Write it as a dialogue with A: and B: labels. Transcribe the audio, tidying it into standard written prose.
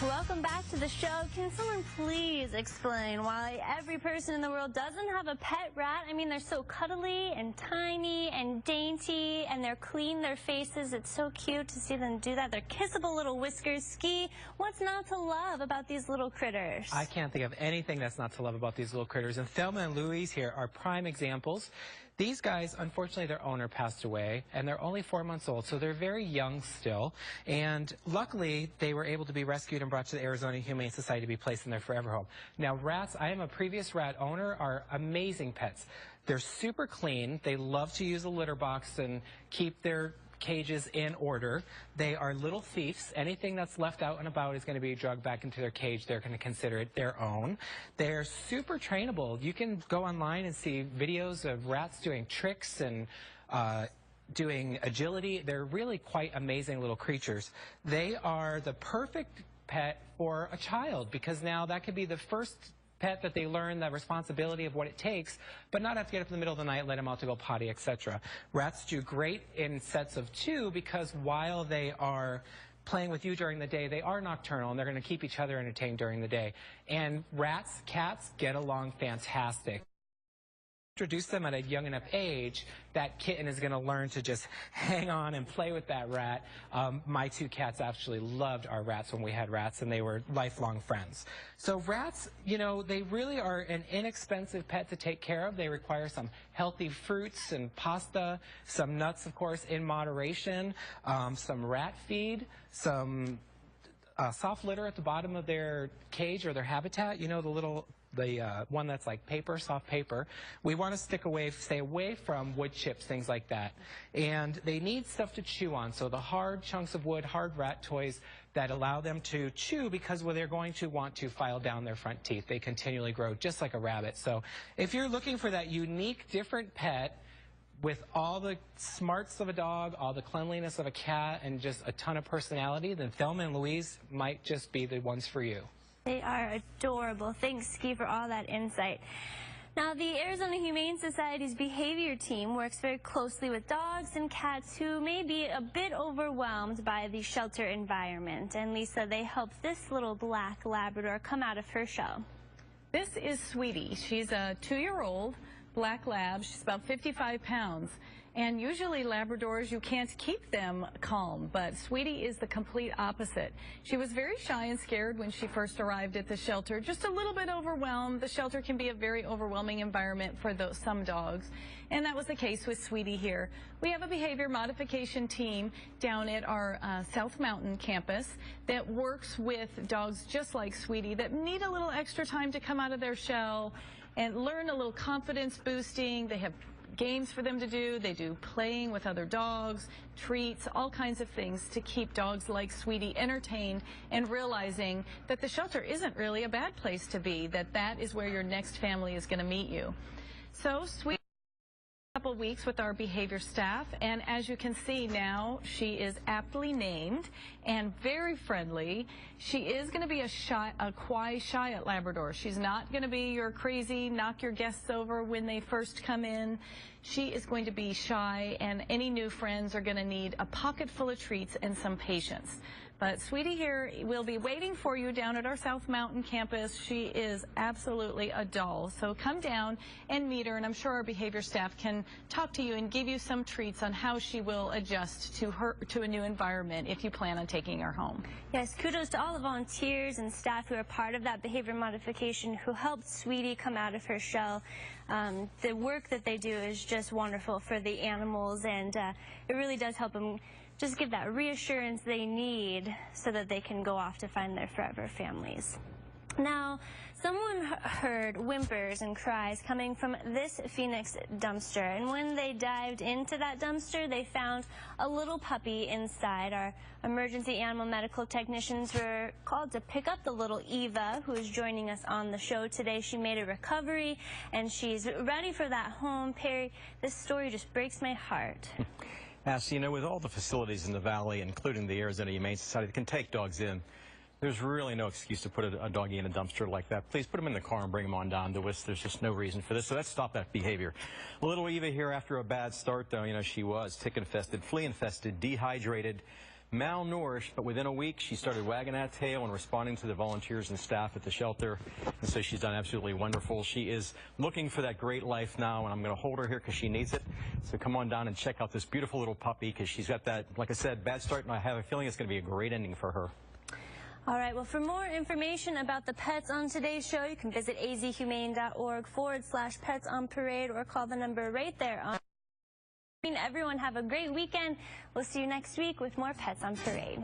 A: Welcome back to the show. Can someone please explain why every person in the world doesn't have a pet rat? I mean, they're so cuddly and tiny and dainty, and they're clean their faces. It's so cute to see them do that. They're kissable little whiskers. Ski, what's not to love about these little critters?
B: I can't think of anything that's not to love about these little critters. And Thelma and Louise here are prime examples. These guys, unfortunately, their owner passed away, and they're only 4 months old, so they're very young still. And luckily, they were able to be rescued and brought to the Arizona Humane Society to be placed in their forever home. Now, rats, I am a previous rat owner, are amazing pets. They're super clean. They love to use a litter box and keep their cages in order. They are little thieves. Anything that's left out and about is going to be drugged back into their cage. They're going to consider it their own. They're super trainable. You can go online and see videos of rats doing tricks and doing agility. They're really quite amazing little creatures. They are the perfect pet for a child because now that could be the first pet that they learn the responsibility of what it takes, but not have to get up in the middle of the night, let them out to go potty, etc. Rats do great in sets of 2 because while they are playing with you during the day, they are nocturnal and they're going to keep each other entertained during the day. And rats, cats get along fantastic. Introduce them at a young enough age, that kitten is going to learn to just hang on and play with that rat. My 2 cats actually loved our rats when we had rats, and they were lifelong friends. So rats, you know, they really are an inexpensive pet to take care of. They require some healthy fruits and pasta, some nuts, of course, in moderation, some rat feed, some soft litter at the bottom of their cage or their habitat. You know, the one that's like paper, soft paper. We want to stay away from wood chips, things like that. And they need stuff to chew on. So the hard chunks of wood, hard rat toys that allow them to chew because they're going to want to file down their front teeth. They continually grow just like a rabbit. So if you're looking for that unique, different pet with all the smarts of a dog, all the cleanliness of a cat, and just a ton of personality, then Thelma and Louise might just be the ones for you.
A: They are adorable. Thanks, Ski, for all that insight. Now, the Arizona Humane Society's behavior team works very closely with dogs and cats who may be a bit overwhelmed by the shelter environment. And Lisa, they helped this little black Labrador come out of her shell.
C: This is Sweetie. She's a 2-year-old black lab. She's about 55 pounds. And usually Labradors, you can't keep them calm, but Sweetie is the complete opposite. She was very shy and scared when she first arrived at the shelter, just a little bit overwhelmed. The shelter can be a very overwhelming environment for some dogs, and that was the case with Sweetie here. We have a behavior modification team down at our South Mountain campus that works with dogs just like Sweetie that need a little extra time to come out of their shell and learn a little confidence boosting. They have games for them to do. They do playing with other dogs, treats, all kinds of things to keep dogs like Sweetie entertained and realizing that the shelter isn't really a bad place to be, that is where your next family is going to meet you. So Sweetie, a couple weeks with our behavior staff, and as you can see now, she is aptly named and very friendly. She is going to be a quiet, shy Labrador. She's not going to be your crazy, knock your guests over when they first come in. She is going to be shy, and any new friends are going to need a pocket full of treats and some patience. But Sweetie here will be waiting for you down at our South Mountain campus. She is absolutely a doll. So come down and meet her, and I'm sure our behavior staff can talk to you and give you some treats on how she will adjust to a new environment if you plan on taking her home.
A: Yes, kudos to all the volunteers and staff who are part of that behavior modification who helped Sweetie come out of her shell. The work that they do is just wonderful for the animals, and it really does help them just give that reassurance they need so that they can go off to find their forever families. Now, someone heard whimpers and cries coming from this Phoenix dumpster, and when they dived into that dumpster, they found a little puppy inside. Our emergency animal medical technicians were called to pick up the little Eva, who is joining us on the show today. She made a recovery, and she's ready for that home. Perry, this story just breaks my heart.
D: So, you know, with all the facilities in the valley, including the Arizona Humane Society, that can take dogs in, there's really no excuse to put a doggy in a dumpster like that. Please put them in the car and bring them on down to us. There's just no reason for this. So let's stop that behavior. Little Eva here, after a bad start, though, you know, she was tick-infested, flea-infested, dehydrated, malnourished, but within a week she started wagging that tail and responding to the volunteers and staff at the shelter, and so she's done absolutely wonderful. She is looking for that great life now, and I'm going to hold her here because she needs it. So come on down and check out this beautiful little puppy, because she's got that, like I said, bad start, and I have a feeling it's going to be a great ending for her.
A: All right, well, for more information about the pets on today's show, you can visit azhumane.org/pets on parade, or call the number right there. Everyone have a great weekend. We'll see you next week with more Pets on Parade.